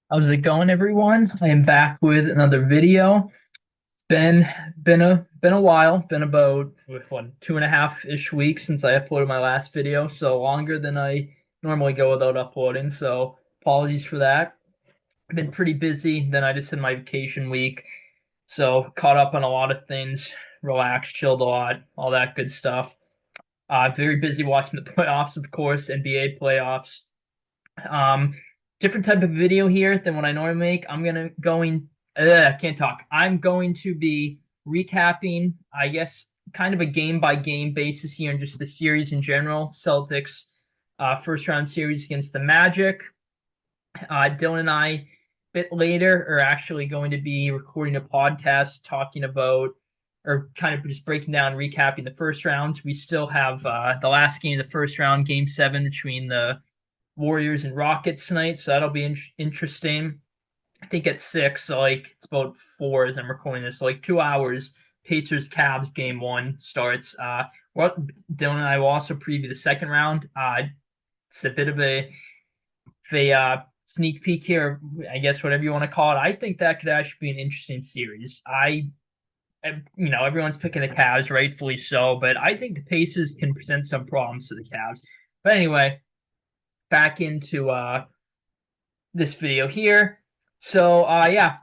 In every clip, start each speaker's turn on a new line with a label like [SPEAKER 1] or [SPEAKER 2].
[SPEAKER 1] How's it going, everyone? I am back with another video. It's been a while. Been about what 2.5-ish weeks since I uploaded my last video, so longer than I normally go without uploading. So apologies for that. I've been pretty busy. Then I just had my vacation week, so caught up on a lot of things. Relaxed, chilled a lot, all that good stuff. Very busy watching the playoffs, of course, NBA playoffs. Um, Different type of video here than what I normally make. I can't talk. I'm going to be recapping, I guess, kind of a game by game basis here and just the series in general. Celtics first round series against the Magic. Dylan and I, a bit later, are actually going to be recording a podcast talking about or kind of just breaking down, recapping the first round. We still have the last game of the first round, game seven between the Warriors and Rockets tonight, so that'll be interesting. I think at 6, so like it's about 4 as I'm recording this. So like 2 hours. Pacers Cavs game one starts. Well, Dylan and I will also preview the second round. It's a bit of a sneak peek here, I guess whatever you want to call it. I think that could actually be an interesting series. Everyone's picking the Cavs, rightfully so, but I think the Pacers can present some problems to the Cavs. But anyway, back into this video here. So yeah,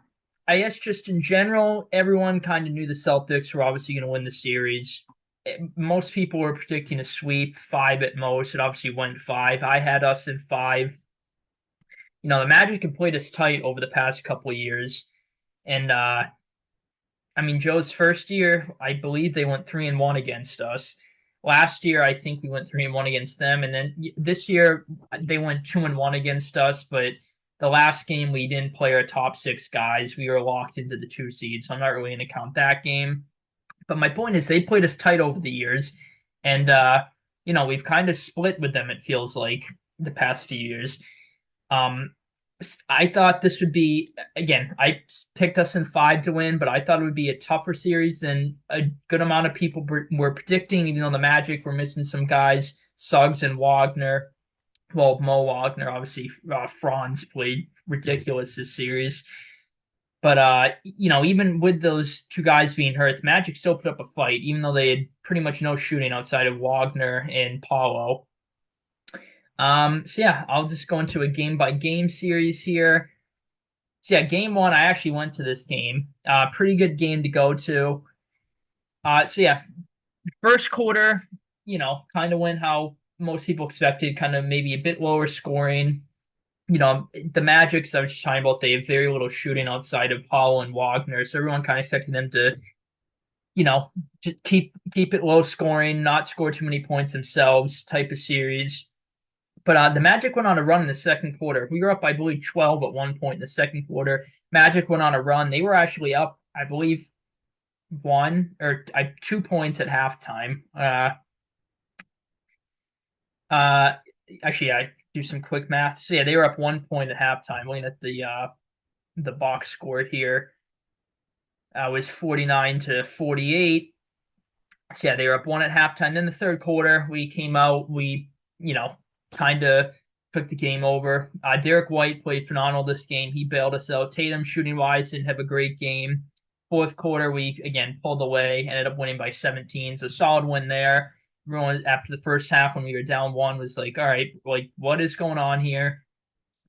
[SPEAKER 1] I guess just in general, everyone kind of knew the Celtics were obviously going to win the series. Most people were predicting a sweep, 5 at most. It obviously went 5. I had us in 5. The Magic have played us tight over the past couple of years, and I mean, Joe's first year, I believe they went 3-1 against us. Last year, I think we went 3-1 against them, and then this year they went 2-1 against us. But the last game we didn't play our top 6 guys; we were locked into the 2 seeds. So I'm not really going to count that game. But my point is, they played us tight over the years, and we've kind of split with them. It feels like the past few years. Um, I thought this would be again. I picked us in 5 to win, but I thought it would be a tougher series than a good amount of people were predicting. Even though the Magic were missing some guys, Suggs and Wagner. Well, Mo Wagner, obviously, Franz played ridiculous this series. But even with those two guys being hurt, the Magic still put up a fight, even though they had pretty much no shooting outside of Wagner and Paulo. So yeah, I'll just go into a game by game series here. So yeah, game one, I actually went to this game. Pretty good game to go to. So yeah, first quarter, kind of went how most people expected, kind of maybe a bit lower scoring. The Magic, I was just talking about, they have very little shooting outside of Paul and Wagner, so everyone kind of expected them to, just keep it low scoring, not score too many points themselves type of series. But the Magic went on a run in the second quarter. We were up, I believe, 12 at one point in the second quarter. Magic went on a run. They were actually up, I believe, 2 points at halftime. Uh, Actually, I do some quick math. So yeah, they were up 1 point at halftime. Looking at the box score here, was 49-48. So yeah, they were up 1 at halftime. Then the third quarter, we came out. We kind of took the game over. Derek White played phenomenal this game. He bailed us out. Tatum, shooting wise, didn't have a great game. Fourth quarter, we again pulled away, ended up winning by 17. So solid win there. Everyone after the first half when we were down one was like, all right, like what is going on here?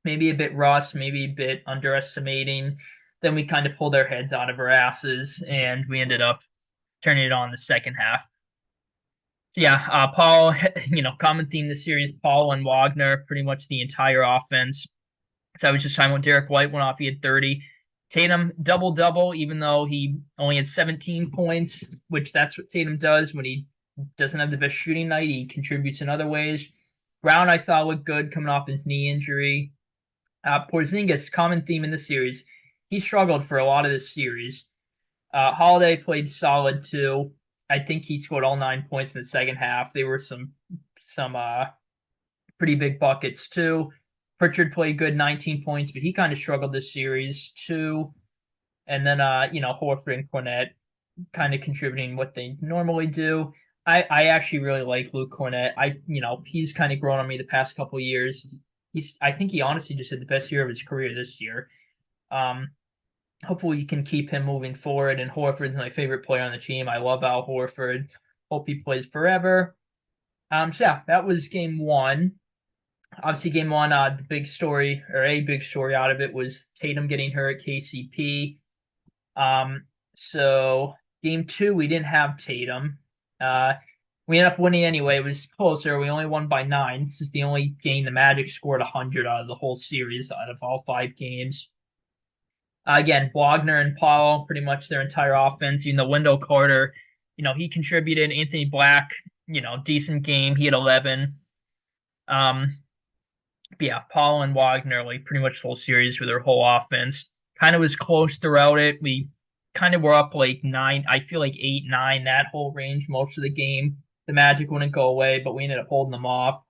[SPEAKER 1] Maybe a bit rust, maybe a bit underestimating. Then we kind of pulled our heads out of our asses and we ended up turning it on the second half. Yeah, Paul, common theme this series, Paul and Wagner, pretty much the entire offense. So I was just talking about Derek White went off, he had 30. Tatum, double-double, even though he only had 17 points, which that's what Tatum does when he doesn't have the best shooting night. He contributes in other ways. Brown, I thought, looked good coming off his knee injury. Porzingis, common theme in the series. He struggled for a lot of this series. Holiday played solid too. I think he scored all 9 points in the second half. There were some pretty big buckets too. Pritchard played good, 19 points, but he kind of struggled this series too. And then Horford and Cornette kind of contributing what they normally do. I actually really like Luke Cornette. He's kind of grown on me the past couple of years. I think he honestly just had the best year of his career this year. Um, Hopefully you can keep him moving forward. And Horford's my favorite player on the team. I love Al Horford. Hope he plays forever. So yeah, that was game one. Obviously, game one, the big story or a big story out of it was Tatum getting hurt, KCP. So game two, we didn't have Tatum. We ended up winning anyway. It was closer. We only won by 9. This is the only game the Magic scored 100 out of the whole series, out of all 5 games. Again, Wagner and Paul, pretty much their entire offense. Wendell Carter, he contributed. Anthony Black, decent game. He had 11. Um, but yeah, Paul and Wagner, like pretty much the whole series with their whole offense. Kind of was close throughout it. We kind of were up like 9, I feel like 8, 9, that whole range most of the game. The Magic wouldn't go away, but we ended up holding them off.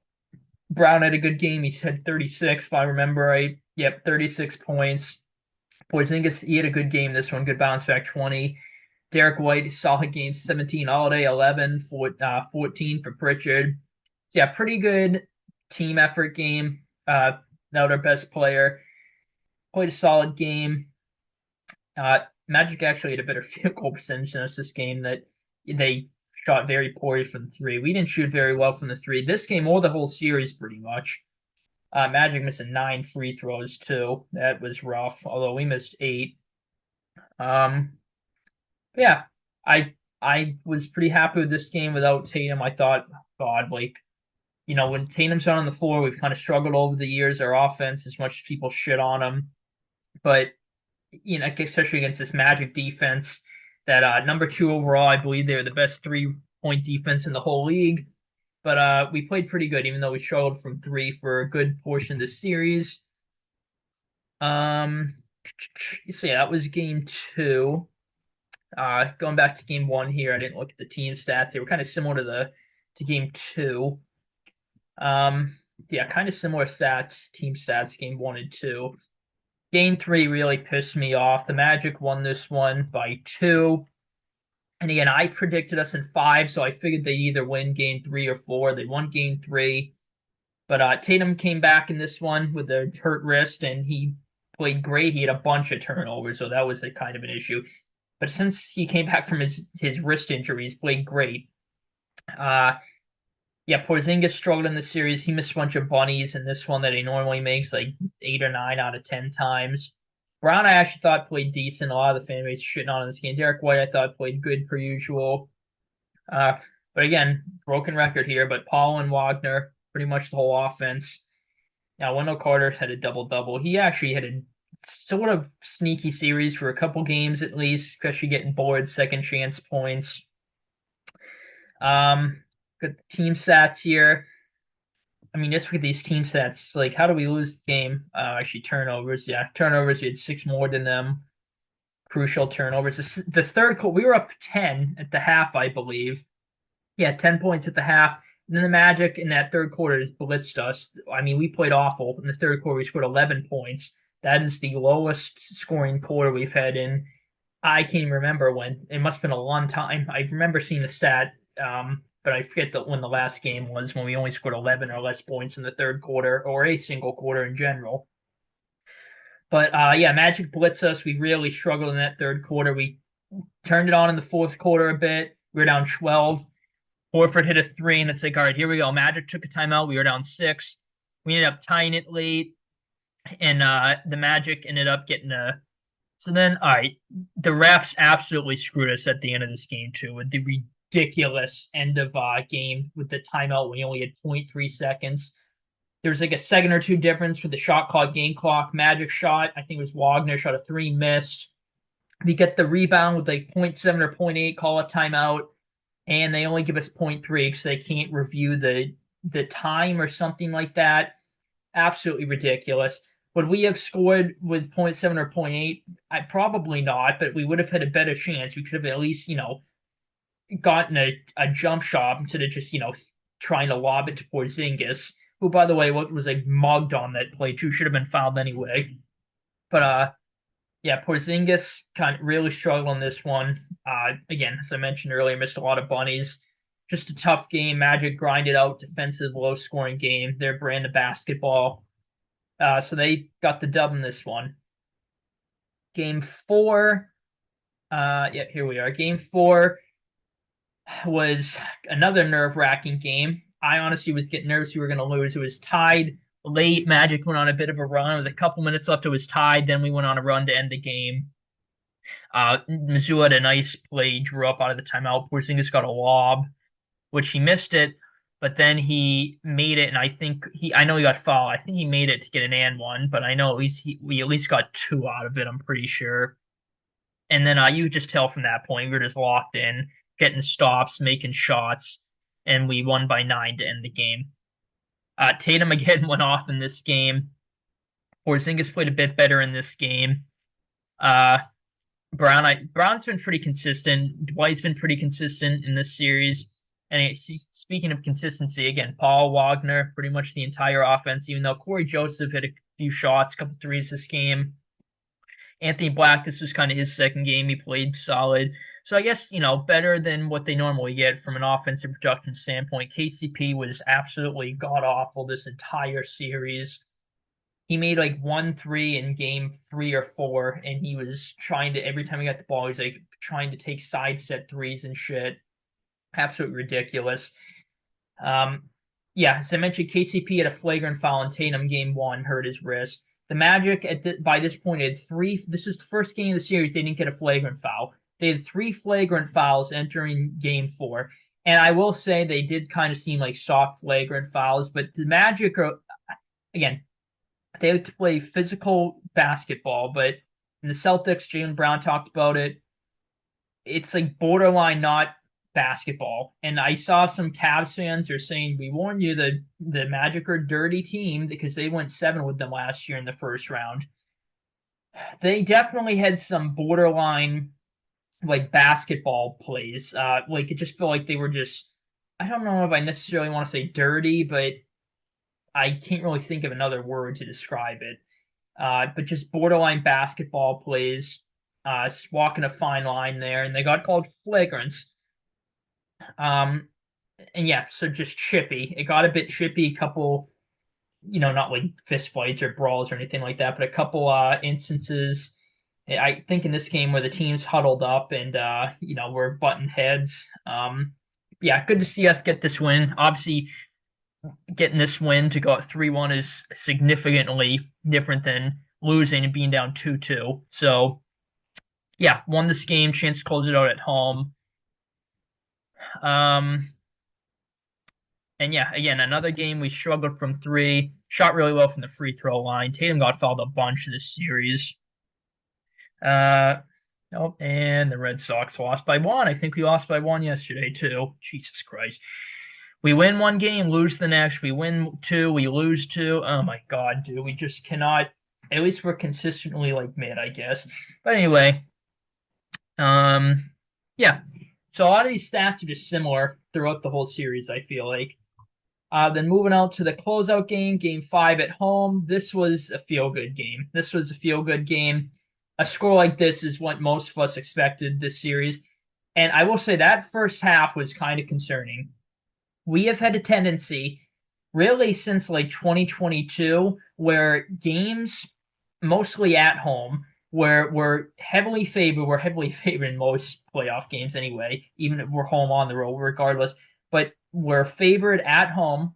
[SPEAKER 1] Brown had a good game. He had 36, if I remember right. Yep, 36 points. Porzingis, he had a good game this one. Good bounce back, 20. Derek White, solid game, 17. Holiday, 11. 14 for Pritchard. So yeah, pretty good team effort game. Now their best player. Played a solid game. Magic actually had a better field goal percentage than us this game. That they shot very poorly from 3. We didn't shoot very well from the 3. This game or the whole series pretty much. Magic missing 9 free throws too. That was rough. Although we missed 8. Yeah, I was pretty happy with this game without Tatum. I thought, God, like when Tatum's not on the floor, we've kind of struggled over the years. Our offense, as much as people shit on him, but especially against this Magic defense, that number 2 overall, I believe they're the best 3-point defense in the whole league. But we played pretty good, even though we struggled from 3 for a good portion of the series. So yeah, that was game 2. Going back to game 1 here, I didn't look at the team stats. They were kind of similar to game 2. Yeah, kind of similar stats, team stats, game 1 and 2. Game 3 really pissed me off. The Magic won this one by 2. And again, I predicted us in 5, so I figured they'd either win game 3 or 4. They won game 3. But Tatum came back in this one with a hurt wrist, and he played great. He had a bunch of turnovers, so that was a kind of an issue. But since he came back from his wrist injury, he's played great. Yeah, Porzingis struggled in the series. He missed a bunch of bunnies in this one that he normally makes like 8 or 9 out of 10 times. Brown, I actually thought played decent. A lot of the fan base shitting on in this game. Derek White, I thought played good per usual. But again, broken record here. But Paul and Wagner, pretty much the whole offense. Now, Wendell Carter had a double-double. He actually had a sort of sneaky series for a couple games at least, especially getting boards, second chance points. Good team stats here. I mean, just look at these team stats. Like, how do we lose the game? Actually, turnovers. Yeah, turnovers. We had 6 more than them. Crucial turnovers. The third quarter, we were up 10 at the half, I believe. Yeah, 10 points at the half. And then the Magic in that third quarter just blitzed us. I mean, we played awful. In the third quarter, we scored 11 points. That is the lowest scoring quarter we've had in, I can't even remember when. It must have been a long time. I remember seeing the stat, but I forget when the last game was, when we only scored 11 or less points in the third quarter, or a single quarter in general. But yeah, Magic blitzed us. We really struggled in that third quarter. We turned it on in the fourth quarter a bit. We were down 12. Horford hit a 3, and it's like, all right, here we go. Magic took a timeout. We were down 6. We ended up tying it late, and the Magic ended up getting a. So then, all right, the refs absolutely screwed us at the end of this game too, with the ridiculous end of game with the timeout. We only had 0.3 seconds. There was like a second or two difference with the shot clock, game clock. Magic shot, I think it was Wagner, shot a 3, missed. We get the rebound with like 0.7 or 0.8, call a timeout, and they only give us 0.3 because they can't review the time or something like that. Absolutely ridiculous. Would we have scored with 0.7 or 0.8? Probably not, but we would have had a better chance. We could have at least, gotten a jump shot instead of just, trying to lob it to Porzingis, who, by the way, was like mugged on that play too. Should have been fouled anyway. But yeah, Porzingis kind of really struggled on this one. Again, as I mentioned earlier, missed a lot of bunnies. Just a tough game. Magic grinded out defensive, low-scoring game. Their brand of basketball. So they got the dub in this one. Game four, yeah, here we are. Game four was another nerve-wracking game. I honestly was getting nervous we were going to lose. It was tied late. Magic went on a bit of a run. With a couple minutes left, it was tied. Then we went on a run to end the game. Mizzou had a nice play, drew up out of the timeout. Porzingis got a lob, which he missed it, but then he made it, and I know he got fouled. I think he made it to get an and one, but I know we at least got two out of it. I'm pretty sure. And then you could just tell from that point we were just locked in, getting stops, making shots, and we won by 9 to end the game. Tatum again went off in this game. Porzingis played a bit better in this game. Uh, Brown's been pretty consistent. Dwight's been pretty consistent in this series. And speaking of consistency, again, Paul Wagner, pretty much the entire offense, even though Corey Joseph hit a few shots, a couple threes this game. Anthony Black, this was kind of his second game. He played solid. So I guess, better than what they normally get from an offensive production standpoint. KCP was absolutely god awful this entire series. He made like 1 3 in game 3 or 4, and he was trying to, every time he got the ball, he was like trying to take side set threes and shit. Absolutely ridiculous. Yeah, as I mentioned, KCP had a flagrant foul on Tatum game 1, hurt his wrist. The Magic by this point had three. This is the first game of the series they didn't get a flagrant foul. They had 3 flagrant fouls entering game 4, and I will say they did kind of seem like soft flagrant fouls. But the Magic are, again, they like to play physical basketball, but in the Celtics, Jaylen Brown talked about it. It's like borderline not basketball. And I saw some Cavs fans are saying, we warned you the Magic are a dirty team because they went 7 with them last year in the first round. They definitely had some borderline like basketball plays. Like it just felt like they were just, I don't know if I necessarily want to say dirty, but I can't really think of another word to describe it. But just borderline basketball plays, walking a fine line there, and they got called flagrants. And yeah, so just chippy. It got a bit chippy, a couple, not like fist fights or brawls or anything like that, but a couple instances. I think in this game where the teams huddled up and were button heads. Yeah, good to see us get this win. Obviously, getting this win to go up 3-1 is significantly different than losing and being down 2-2. So, yeah, won this game, chance to close it out at home. And yeah, again, another game we struggled from 3, shot really well from the free throw line. Tatum got fouled a bunch this series. Nope, and the Red Sox lost by 1. I think we lost by 1 yesterday, too. Jesus Christ. We win 1 game, lose the next. We win 2, we lose 2. Oh my God, dude. We just cannot. At least we're consistently like mid, I guess. But anyway, yeah. So a lot of these stats are just similar throughout the whole series, I feel like. Then moving out to the closeout game, game 5 at home. This was a feel-good game. This was a feel-good game. A score like this is what most of us expected this series. And I will say that first half was kind of concerning. We have had a tendency, really since like 2022, where games, mostly at home, where we're heavily favored. We're heavily favored in most playoff games anyway, even if we're home on the road, regardless. But we're favored at home,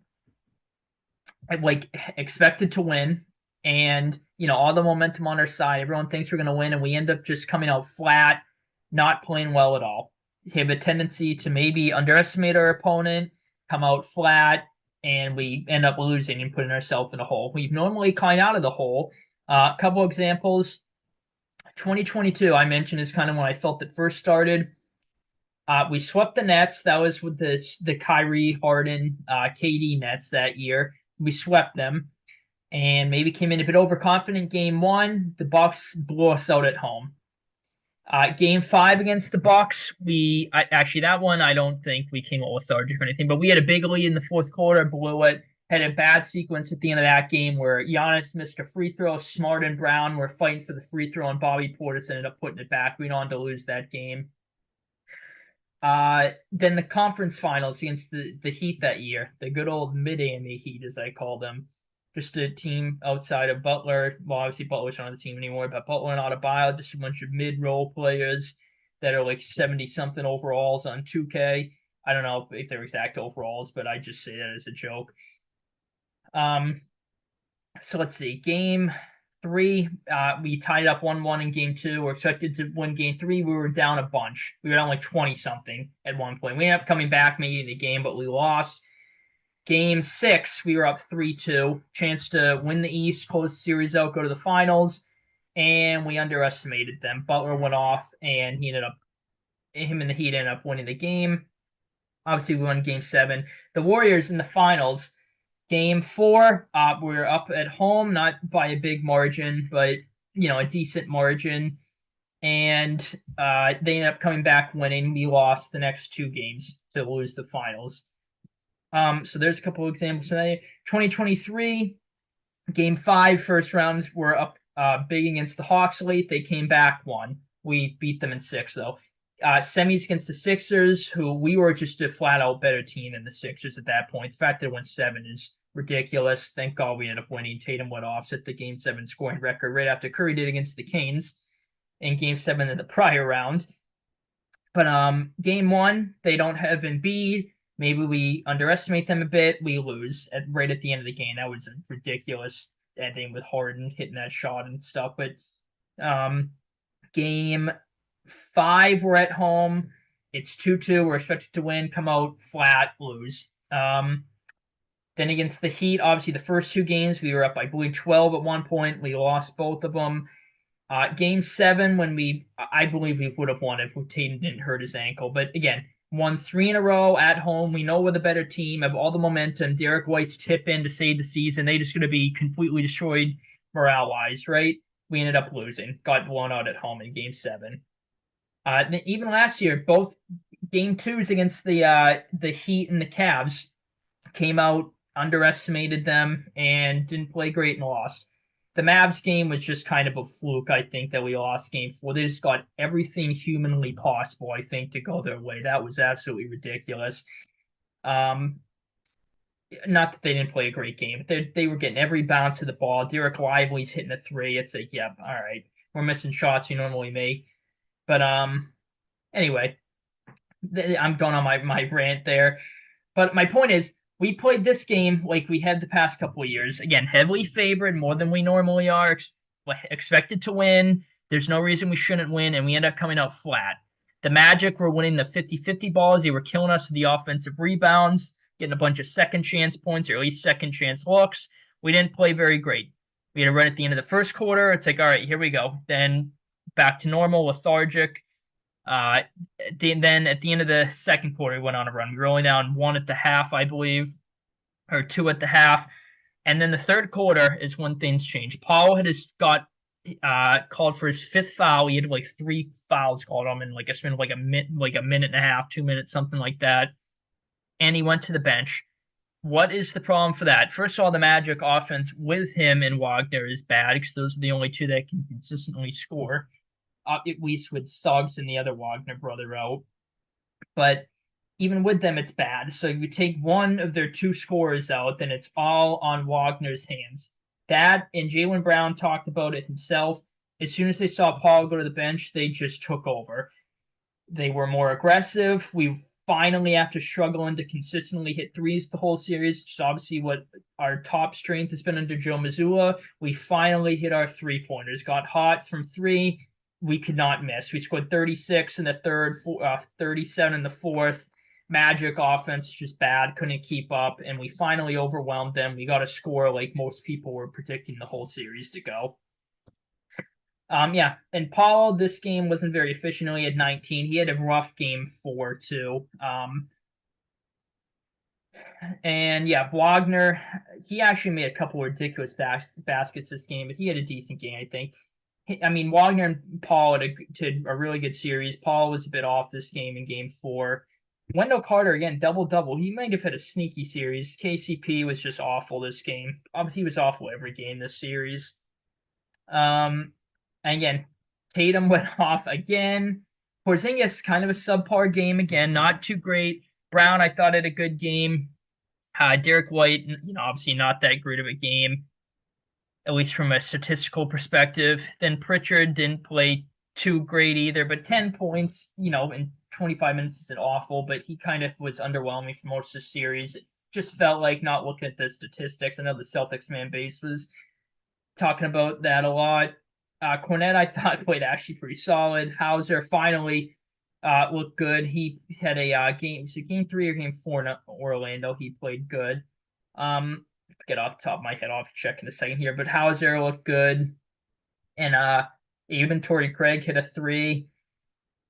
[SPEAKER 1] like expected to win, and all the momentum on our side. Everyone thinks we're going to win, and we end up just coming out flat, not playing well at all. We have a tendency to maybe underestimate our opponent, come out flat, and we end up losing and putting ourselves in a hole. We've normally climbed out of the hole. A couple examples. 2022, I mentioned, is kind of when I felt it first started. We swept the Nets. That was with the Kyrie, Harden, KD Nets that year. We swept them and maybe came in a bit overconfident game 1. The Bucks blew us out at home. Game 5 against the Bucks, actually that one I don't think we came out lethargic or anything, but we had a big lead in the fourth quarter, blew it. Had a bad sequence at the end of that game where Giannis missed a free throw. Smart and Brown were fighting for the free throw, and Bobby Portis ended up putting it back. We went on to lose that game. Then the conference finals against the Heat that year, the good old mid-AMA Heat, as I call them. just a team outside of Butler. Well, obviously Butler's not on the team anymore, but Butler and Adebayo, just a bunch of mid-role players that are like 70 something overalls on 2K. I don't know if they're exact overalls, but I just say that as a joke. Um, so let's see. Game three, we tied up 1-1 in game two. We're expected to win game three. We were down a bunch. We were down like 20 something at one point. We ended up coming back, making the game, but we lost. Game six, we were up 3-2. Chance to win the East, close the series out, go to the finals, and we underestimated them. Butler went off, and him and the Heat ended up winning the game. Obviously, we won game seven. The Warriors in the finals, game four, we were up at home, not by a big margin, but a decent margin. And they ended up coming back winning. We lost the next two games to lose the finals. So there's a couple of examples today. 2023, game five, first round, we're up big against the Hawks late. They came back, won. We beat them in six, though. Semis against the Sixers, who we were just a flat out better team than the Sixers at that point. The fact that it went seven is ridiculous. Thank God we ended up winning. Tatum went off, set the game seven scoring record right after Curry did against the Canes in game seven of the prior round. But game one, they don't have Embiid. Maybe we underestimate them a bit. We lose right at the end of the game. That was a ridiculous ending with Harden hitting that shot and stuff. But game five, we're at home. It's 2-2. We're expected to win, come out flat, lose. Then against the Heat, obviously the first two games, we were up, I believe, 12 at one point. We lost both of them. Game seven, I believe we would have won if Tatum didn't hurt his ankle. But again, won three in a row at home. We know we're the better team, have all the momentum. Derek White's tip in to save the season. They just going to be completely destroyed morale-wise, right? We ended up losing. Got blown out at home in game seven. Even last year, both game twos against the Heat and the Cavs came out, underestimated them, and didn't play great and lost. The Mavs game was just kind of a fluke, I think, that we lost game four. They just got everything humanly possible, I think, to go their way. That was absolutely ridiculous. Not that they didn't play a great game, but they were getting every bounce of the ball. Derek Lively's hitting a three. It's like, yeah, all right. We're missing shots you normally make. But anyway, I'm going on my rant there. But my point is, we played this game like we had the past couple of years. Again, heavily favored, more than we normally are, expected to win. There's no reason we shouldn't win, and we end up coming out flat. The Magic were winning the 50-50 balls. They were killing us with the offensive rebounds, getting a bunch of second chance points, or at least second chance looks. We didn't play very great. We had a run at the end of the first quarter. It's like, all right, here we go. Then back to normal, lethargic. Then at the end of the second quarter, we went on a run. We were only down one at the half, I believe, or two at the half. And then the third quarter is when things changed. Paul had just got called for his fifth foul. He had like three fouls called on him in like a minute and a half, 2 minutes, something like that. And he went to the bench. What is the problem for that? First of all, the Magic offense with him and Wagner is bad because those are the only two that can consistently score. At least with Suggs and the other Wagner brother out. But even with them, it's bad. So you take one of their two scorers out, then it's all on Wagner's hands. That, and Jaylen Brown talked about it himself. As soon as they saw Paul go to the bench, they just took over. They were more aggressive. We finally, after struggling to consistently hit threes the whole series, which is obviously what our top strength has been under Joe Mazzulla, we finally hit our three-pointers. Got hot from three. We could not miss. We scored 36 in the third, 37 in the fourth. Magic offense just bad, couldn't keep up, and we finally overwhelmed them. We got a score like most people were predicting the whole series to go. And Paul, this game wasn't very efficient. He had 19. He had a rough game 4 too. Wagner, he actually made a couple of ridiculous baskets this game, but he had a decent game, I think. I mean, Wagner and Paul had a really good series. Paul was a bit off this game in game 4. Wendell Carter, again, double-double. He might have had a sneaky series. KCP was just awful this game. Obviously, he was awful every game this series. And again, Tatum went off again. Porzingis, kind of a subpar game again. Not too great. Brown, I thought, had a good game. Derek White, obviously not that great of a game. at least from a statistical perspective. Then Pritchard didn't play too great either, but 10 points, in 25 minutes isn't awful, but he kind of was underwhelming for most of the series. It just felt like, not looking at the statistics, I know the Celtics fan base was talking about that a lot. Cornette, I thought, played actually pretty solid. Hauser finally looked good. He had a game 3 or game 4 in Orlando. He played good. Get off the top of my head. I'll check in a second here. But Hauser looked good. And even Torrey Craig hit a 3.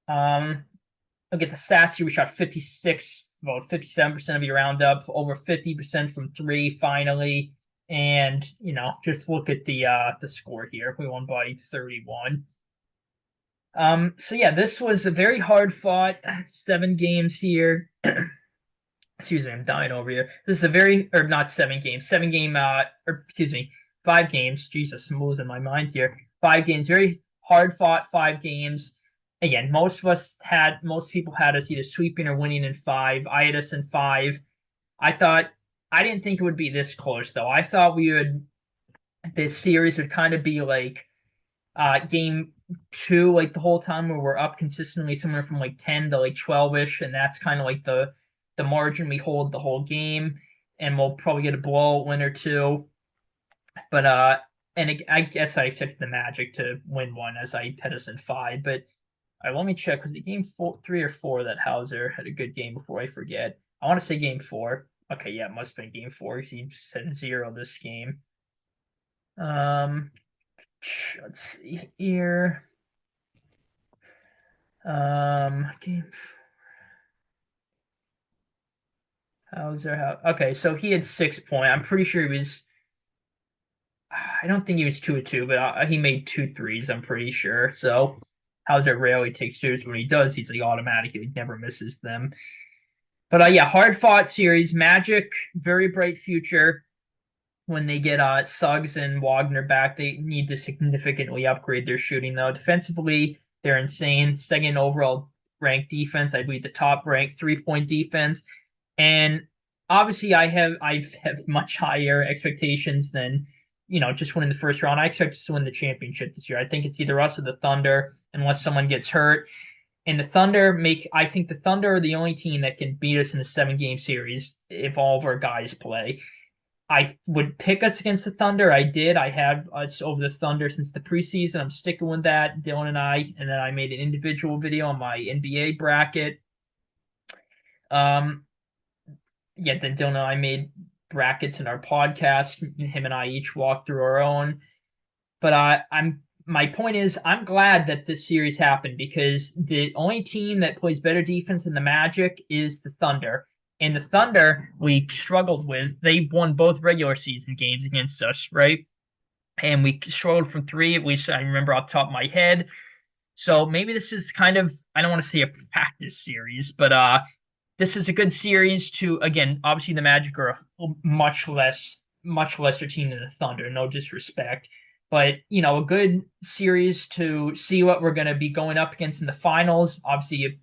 [SPEAKER 1] Look at the stats here. We shot 56, about 57% of your roundup, over 50% from 3 finally. And, just look at the score here. We won by 31. So yeah, this was a very hard fought 7 games here. Excuse me, I'm dying over here. This is a very, or not 7 games, 7 game, or excuse me, 5 games. Jesus, I'm losing my mind here. 5 games, very hard fought 5 games. Again, most people had us either sweeping or winning in 5. I had us in 5. I didn't think it would be this close though. I thought this series would kind of be like game 2, like the whole time, where we're up consistently somewhere from like 10 to like 12-ish, and that's kind of like the margin we hold the whole game, and we'll probably get a blowout win or 2. But I guess I expected the Magic to win one, as I had us in 5. But let me check. Was it game 3 or 4 that Hauser had a good game before I forget? I want to say game 4. Okay, yeah, it must have been game 4 because he said 0 this game. Let's see here. Game. Okay, so he had 6 points. I'm pretty sure he was. I don't think he was 2 of 2, but he made 2 threes. I'm pretty sure. So Hauser rarely takes 2s. When he does, he's like automatic. He never misses them. But yeah, hard fought series. Magic, very bright future. When they get Suggs and Wagner back, they need to significantly upgrade their shooting, though. Defensively, they're insane. Second overall ranked defense. I believe the top ranked 3-point defense. And obviously, I have much higher expectations than just winning the first round. I expect us to win the championship this year. I think it's either us or the Thunder, unless someone gets hurt. And I think the Thunder are the only team that can beat us in a 7-game series if all of our guys play. I would pick us against the Thunder. I did. I had us over the Thunder since the preseason. I'm sticking with that, Dylan and I. And then I made an individual video on my NBA bracket. Then Dylan and I made brackets in our podcast. Him and I each walked through our own. But my point is, I'm glad that this series happened, because the only team that plays better defense than the Magic is the Thunder. And the Thunder, we struggled with. They won both regular season games against us, right? And we struggled from 3, at least I remember off the top of my head. So maybe this is kind of, I don't want to say a practice series, but this is a good series to, again, obviously the Magic are a much lesser team than the Thunder, no disrespect. But, a good series to see what we're going to be going up against in the finals. Obviously,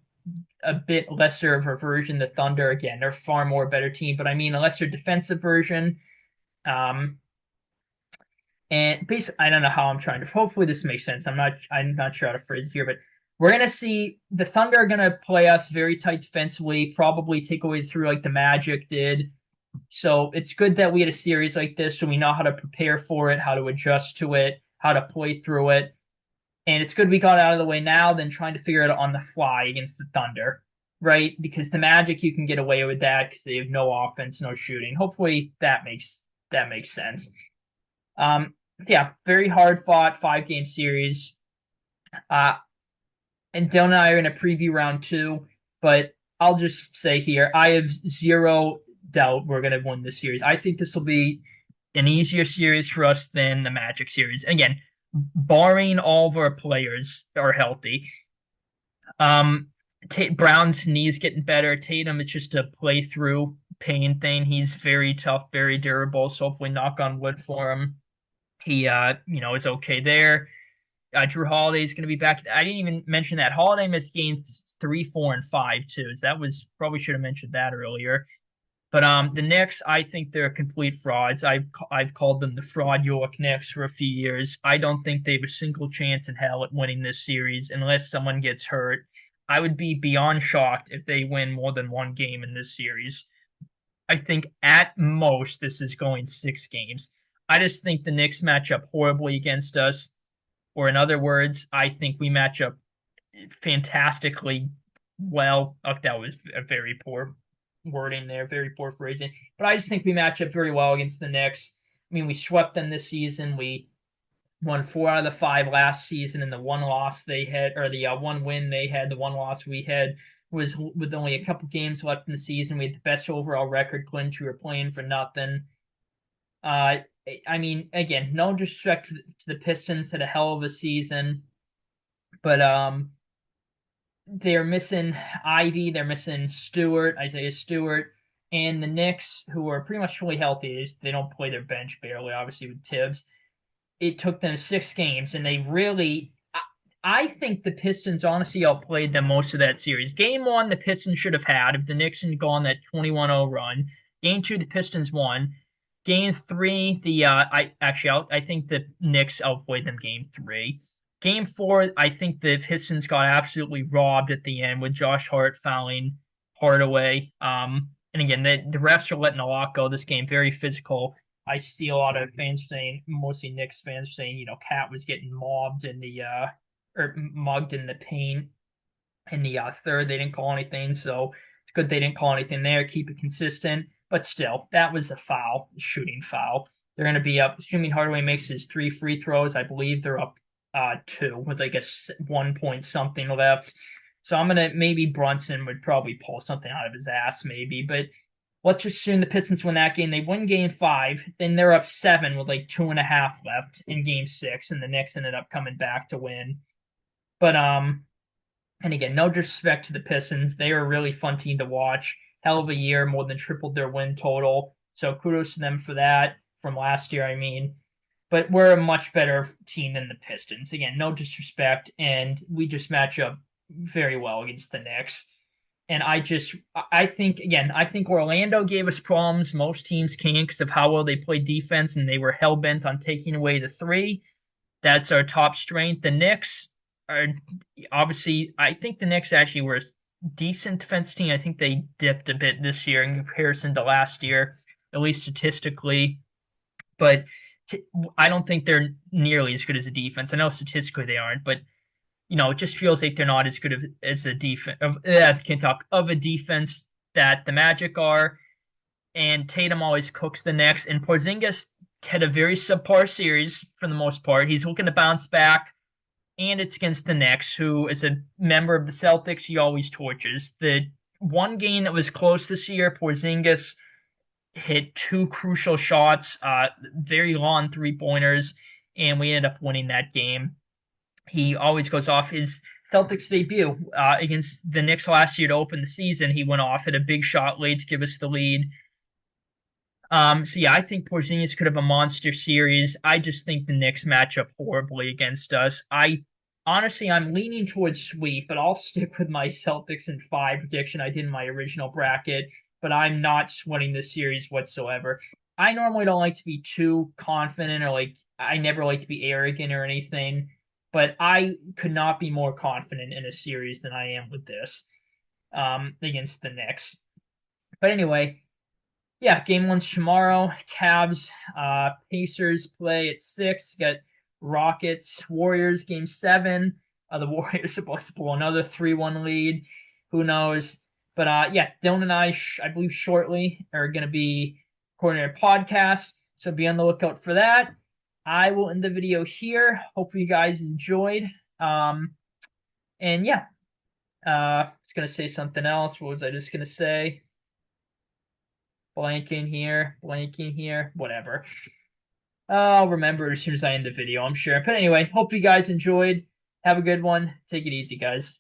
[SPEAKER 1] a bit lesser of a version. The Thunder, again, they're far more better team, but I mean a lesser defensive version. And basically, I don't know how I'm trying to. Hopefully, this makes sense. I'm not sure how to phrase it here, but we're gonna see the Thunder are gonna play us very tight defensively, probably take away through like the Magic did. So it's good that we had a series like this, so we know how to prepare for it, how to adjust to it, how to play through it. And it's good we got out of the way now than trying to figure it out on the fly against the Thunder, right? Because the Magic, you can get away with that because they have no offense, no shooting. Hopefully that makes sense. Yeah, very hard fought 5-game series. And Dylan and I are going to preview round 2, but I'll just say here, I have zero doubt we're going to win this series. I think this will be an easier series for us than the Magic series. Again, barring all of our players are healthy. Brown's knee's getting better. Tatum, it's just a play through pain thing. He's very tough, very durable. So hopefully, knock on wood for him. He, is okay there. Drew Holiday's going to be back. I didn't even mention that. Holiday missed games 3, 4, and 5 too. So that was probably should have mentioned that earlier. But the Knicks, I think they're complete frauds. I've called them the fraud York Knicks for a few years. I don't think they have a single chance in hell at winning this series unless someone gets hurt. I would be beyond shocked if they win more than one game in this series. I think at most this is going 6 games. I just think the Knicks match up horribly against us. Or in other words, I think we match up fantastically well. Oh, that was a very poor wording there, very poor phrasing. But I just think we match up very well against the Knicks. I mean, we swept them this season. We won 4 out of the 5 last season, and the one loss they had, or the one win they had, the one loss we had was with only a couple games left in the season. We had the best overall record clinch. We were playing for nothing. Uh, I mean, again, no disrespect to the Pistons, had a hell of a season, but they're missing Ivy, they're missing Stewart, Isaiah Stewart, and the Knicks, who are pretty much fully healthy. They don't play their bench barely, obviously, with Tibbs. It took them 6 games, and they really. I think the Pistons honestly outplayed them most of that series. Game 1, the Pistons should have had if the Knicks had gone that 21-0 run. Game 2, the Pistons won. Game 3, I think the Knicks outplayed them game 3. Game 4, I think the Pistons got absolutely robbed at the end with Josh Hart fouling Hardaway. And again, the refs are letting a lot go this game. Very physical. I see a lot of fans saying, mostly Knicks fans saying, Cat was getting mobbed in the or mugged in the paint in the third. They didn't call anything, so it's good they didn't call anything there. Keep it consistent. But still, that was a foul, shooting foul. They're going to be up, assuming Hardaway makes his 3 free throws. I believe they're up 2 with like a 1 point something left. So I'm going to, maybe Brunson would probably pull something out of his ass, maybe. But let's just assume the Pistons win that game. They win game 5. Then they're up 7 with like 2.5 left in game 6. And the Knicks ended up coming back to win. But, and again, no disrespect to the Pistons. They are a really fun team to watch. Hell of a year, more than tripled their win total. So kudos to them for that from last year, I mean. But we're a much better team than the Pistons. Again, no disrespect, and we just match up very well against the Knicks. And I think Orlando gave us problems. Most teams can because of how well they play defense, and they were hell bent on taking away the 3. That's our top strength. The Knicks are obviously, I think the Knicks actually were a decent defense team. I think they dipped a bit this year in comparison to last year, at least statistically. But I don't think they're nearly as good as a defense. I know statistically they aren't, but it just feels like they're not as good as a defense. Can't talk of a defense that the Magic are. And Tatum always cooks the Knicks. And Porzingis had a very subpar series for the most part. He's looking to bounce back, and it's against the Knicks, who, as a member of the Celtics, he always torches. The one game that was close this year, Porzingis hit 2 crucial shots, very long 3-pointers, and we ended up winning that game. He always goes off. His Celtics debut against the Knicks last year to open the season, he went off, hit a big shot late to give us the lead. So yeah, I think Porzingis could have a monster series. I just think the Knicks match up horribly against us. I'm leaning towards sweep, but I'll stick with my Celtics in 5 prediction I did in my original bracket, but I'm not sweating this series whatsoever. I normally don't like to be too confident or I never like to be arrogant or anything, but I could not be more confident in a series than I am with this against the Knicks. But anyway, yeah, game 1's tomorrow. Cavs, Pacers play at 6. Got Rockets, Warriors, game 7. The Warriors supposed to pull another 3-1 lead. Who knows? But yeah, Dylan and I believe shortly are going to be recording a podcast. So be on the lookout for that. I will end the video here. Hopefully you guys enjoyed. And yeah, I was going to say something else. What was I just going to say? Blanking here, whatever. I'll remember as soon as I end the video, I'm sure. But anyway, hope you guys enjoyed. Have a good one. Take it easy, guys.